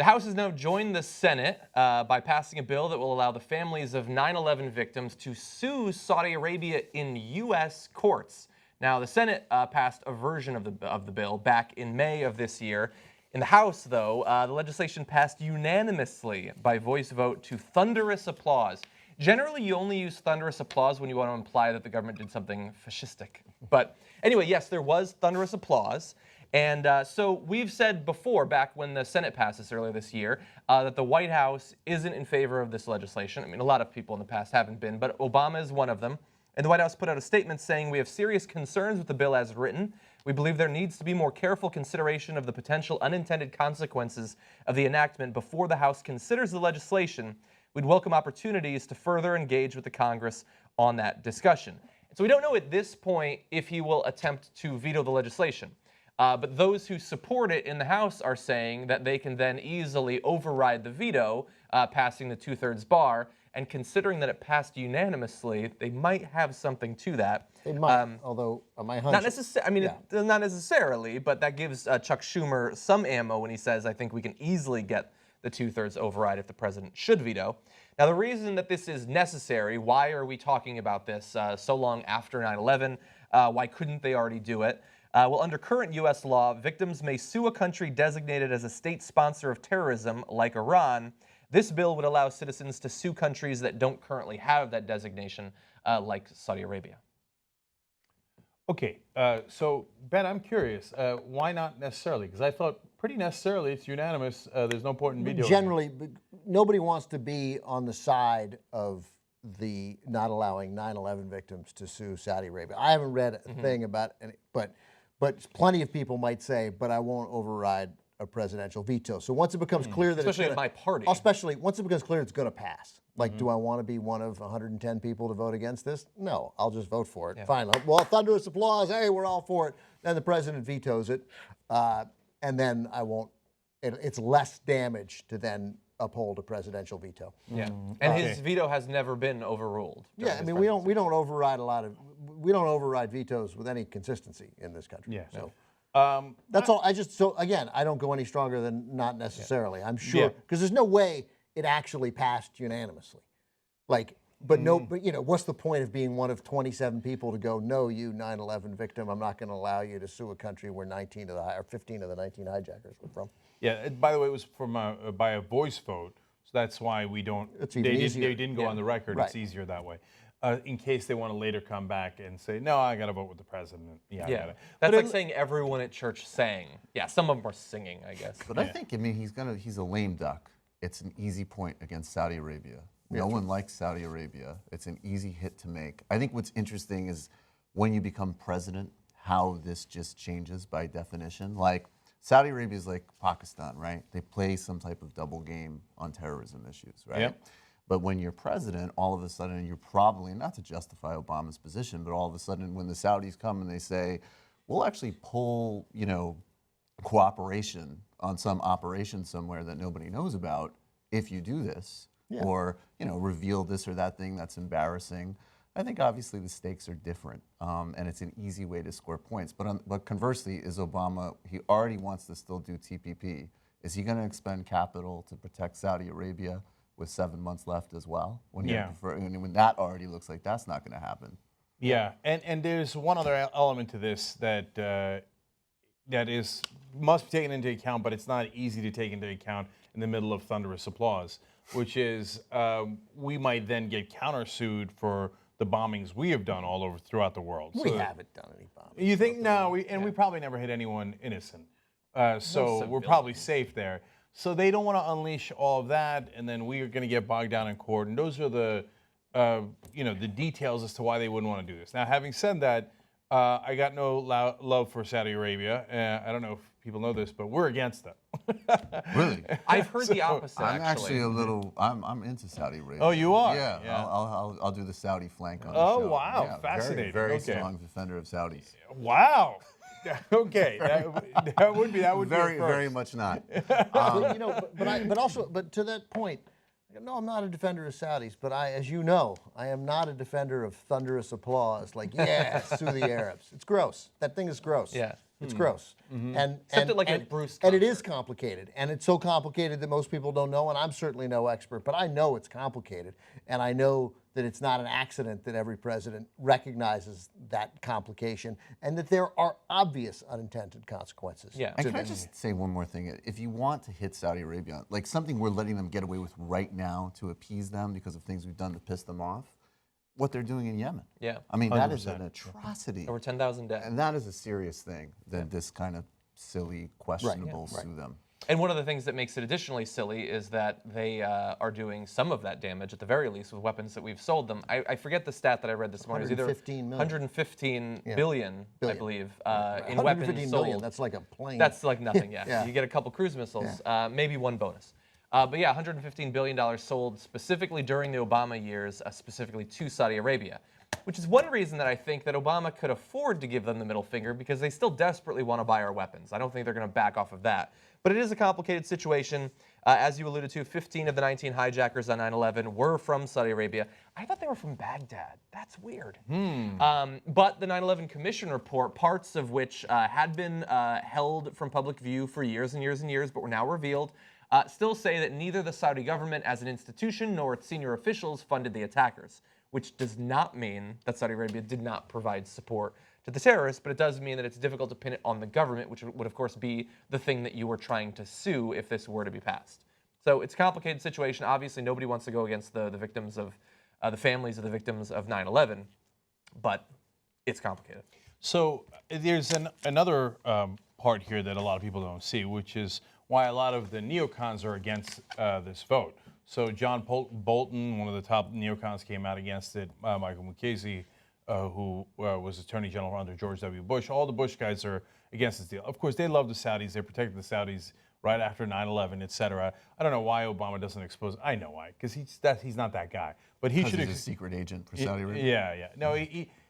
The House has now joined the Senate by passing a bill that will allow the families of 9/11 victims to sue Saudi Arabia in U.S. courts. Now, the Senate passed a version of the bill back in May of this year. In the House, though, the legislation passed unanimously by voice vote to thunderous applause. Generally, you only use thunderous applause when you want to imply that the government did something fascistic. But anyway, yes, there was thunderous applause. And so we've said before, back when the Senate passed this earlier this year, that the White House isn't in favor of this legislation. I mean, a lot of people in the past haven't been, but Obama is one of them. And the White House put out a statement saying, "We have serious concerns with the bill as written. We believe there needs to be more careful consideration of the potential unintended consequences of the enactment before the House considers the legislation. We'd welcome opportunities to further engage with the Congress on that discussion." So we don't know at this point if he will attempt to veto the legislation. But those who support it in the House are saying that they can then easily override the veto, passing the 2/3 bar. And considering that it passed unanimously, they might have something to that. They might, although my hunch... Not necessarily. I mean, not necessarily, but that gives Chuck Schumer some ammo when he says, "I think we can easily get the 2/3 override if the president should veto." Now, the reason that this is necessary, why are we talking about this so long after 9/11? Why couldn't they already do it? Well, under current U.S. law, victims may sue a country designated as a state sponsor of terrorism, like Iran. This bill would allow citizens to sue countries that don't currently have that designation, like Saudi Arabia. Okay, so Ben, I'm curious, why not necessarily? Because I thought pretty necessarily it's unanimous. There's no point in vetoing. Generally, nobody wants to be on the side of the not allowing 9/11 victims to sue Saudi Arabia. I haven't read a thing about it, but plenty of people might say, "But I won't override a presidential veto." So once it becomes clear that especially in my party, especially once it becomes clear it's going to pass. Like, do I want to be one of 110 people to vote against this? No, I'll just vote for it. Yeah. Fine. Well, thunderous applause. Hey, we're all for it. Then the president vetoes it, and then I won't. It's less damage to then uphold a presidential veto. Yeah, and his veto has never been overruled. Yeah, I mean, we don't override vetoes with any consistency in this country. Yeah. So. That's all. Again, I don't go any stronger than not necessarily. I'm sure, because there's no way it actually passed unanimously. Like, but what's the point of being one of 27 people to go, "No, you 9/11 victim, I'm not going to allow you to sue a country where 15 of the 19 hijackers were from." Yeah. By the way, it was from by a voice vote, so that's why we don't. They didn't go on the record. Right. It's easier that way. In case they want to later come back and say, "No, I got to vote with the president." Yeah. That's like saying everyone at church sang. Yeah, some of them are singing, I guess. But I think, he's a lame duck. It's an easy point against Saudi Arabia. No one likes Saudi Arabia. It's an easy hit to make. I think what's interesting is when you become president, how this just changes by definition. Like, Saudi Arabia is like Pakistan, right? They play some type of double game on terrorism issues, right? Yep. But when you're president, all of a sudden you're probably, not to justify Obama's position, but all of a sudden when the Saudis come and they say, "We'll actually pull, cooperation on some operation somewhere that nobody knows about if you do this," or, reveal this or that thing that's embarrassing. I think obviously the stakes are different, and it's an easy way to score points. But conversely, is Obama, he already wants to still do TPP. Is he going to expend capital to protect Saudi Arabia with 7 months left as well? When that already looks like that's not going to happen. Yeah, and there's one other element to this that must be taken into account, but it's not easy to take into account in the middle of thunderous applause, which is we might then get countersued for the bombings we have done all over throughout the world. We haven't done any bombings. You think? No, we probably never hit anyone innocent, so we're probably safe there. So they don't want to unleash all of that, and then we are going to get bogged down in court. And those are the details as to why they wouldn't want to do this. Now, having said that, I got no love for Saudi Arabia. I don't know if people know this, but we're against them. Really? I've heard the opposite. I'm actually a little. I'm into Saudi Arabia. Oh, you are? Yeah. I'll do the Saudi flank on the show. Oh, wow, yeah, fascinating. Very strong defender of Saudis. Wow. Okay, that would be very much not. But to that point, no, I'm not a defender of Saudis, but as you know, I am not a defender of thunderous applause. Like, yeah, sue the Arabs. It's gross. That thing is gross. Yeah. It's gross. And Except that, like, and, a Bruce and it concert. is complicated, and it's so complicated that most people don't know. And I'm certainly no expert, but I know it's complicated, and I know that it's not an accident that every president recognizes that complication, and that there are obvious unintended consequences. Yeah. And can I just say one more thing? If you want to hit Saudi Arabia, like something we're letting them get away with right now to appease them because of things we've done to piss them off, what they're doing in Yemen. Yeah. I mean, that is 100%. an atrocity. Over 10,000 dead. And that is a serious thing than this kind of silly, questionable sue them. And one of the things that makes it additionally silly is that they are doing some of that damage, at the very least, with weapons that we've sold them. I forget the stat that I read this morning. It was either 115 million. 115 billion, I believe, in 115 weapons sold. million, that's like a plane. That's like nothing, yeah. Yeah. You get a couple cruise missiles, maybe one bonus. But yeah, $115 billion sold specifically during the Obama years, specifically to Saudi Arabia, which is one reason that I think that Obama could afford to give them the middle finger, because they still desperately want to buy our weapons. I don't think they're going to back off of that. But it is a complicated situation. As you alluded to, 15 of the 19 hijackers on 9/11 were from Saudi Arabia. I thought they were from Baghdad. That's weird. But the 9/11 Commission report, parts of which had been held from public view for years and years and years, but were now revealed, still say that neither the Saudi government as an institution nor its senior officials funded the attackers, which does not mean that Saudi Arabia did not provide support to the terrorists, but it does mean that it's difficult to pin it on the government, which would of course be the thing that you were trying to sue if this were to be passed. So it's a complicated situation. Obviously, nobody wants to go against the victims of, the families of the victims of 9/11, but it's complicated. So there's another part here that a lot of people don't see, which is why a lot of the neocons are against this vote. So John Bolton, one of the top neocons, came out against it. Michael Mukasey, who was Attorney General under George W. Bush. All the Bush guys are against this deal. Of course, they love the Saudis. They protected the Saudis right after 9/11, et cetera. I don't know why Obama doesn't expose. I know why, because he's not that guy. But he should. He's a secret agent for Saudi Arabia. Yeah. No,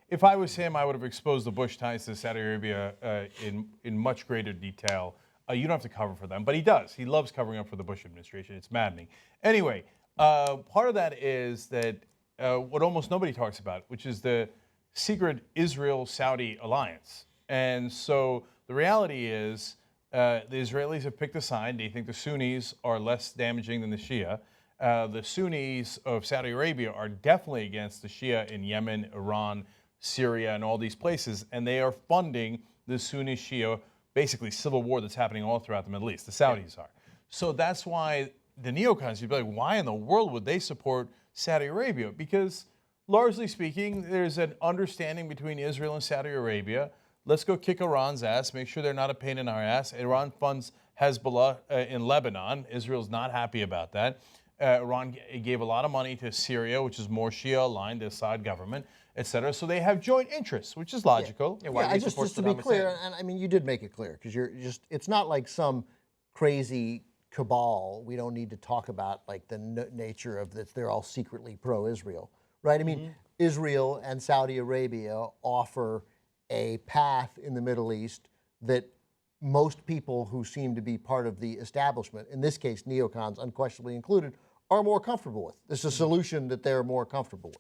if I was him, I would have exposed the Bush ties to Saudi Arabia in much greater detail. You don't have to cover for them, but he does. He loves covering up for the Bush administration. It's maddening. Anyway, part of that is that what almost nobody talks about, which is the secret Israel-Saudi alliance. And so the reality is the Israelis have picked a side. They think the Sunnis are less damaging than the Shia. The Sunnis of Saudi Arabia are definitely against the Shia in Yemen, Iran, Syria, and all these places, and they are funding the Sunni-Shia, basically civil war that's happening all throughout the Middle East. The Saudis are. So that's why the neocons, you'd be like, why in the world would they support Saudi Arabia? Because largely speaking, there's an understanding between Israel and Saudi Arabia. Let's go kick Iran's ass, make sure they're not a pain in our ass. Iran funds Hezbollah in Lebanon. Israel's not happy about that. Iran gave a lot of money to Syria, which is more Shia-aligned, the Assad government, et cetera. So they have joint interests, which is logical. Why just to be clear, and I mean, you did make it clear, because it's not like some crazy cabal. We don't need to talk about like the nature of this. They're all secretly pro-Israel, right? I mean, Israel and Saudi Arabia offer a path in the Middle East that most people who seem to be part of the establishment, in this case neocons unquestionably included, are more comfortable with. This is a solution that they're more comfortable with.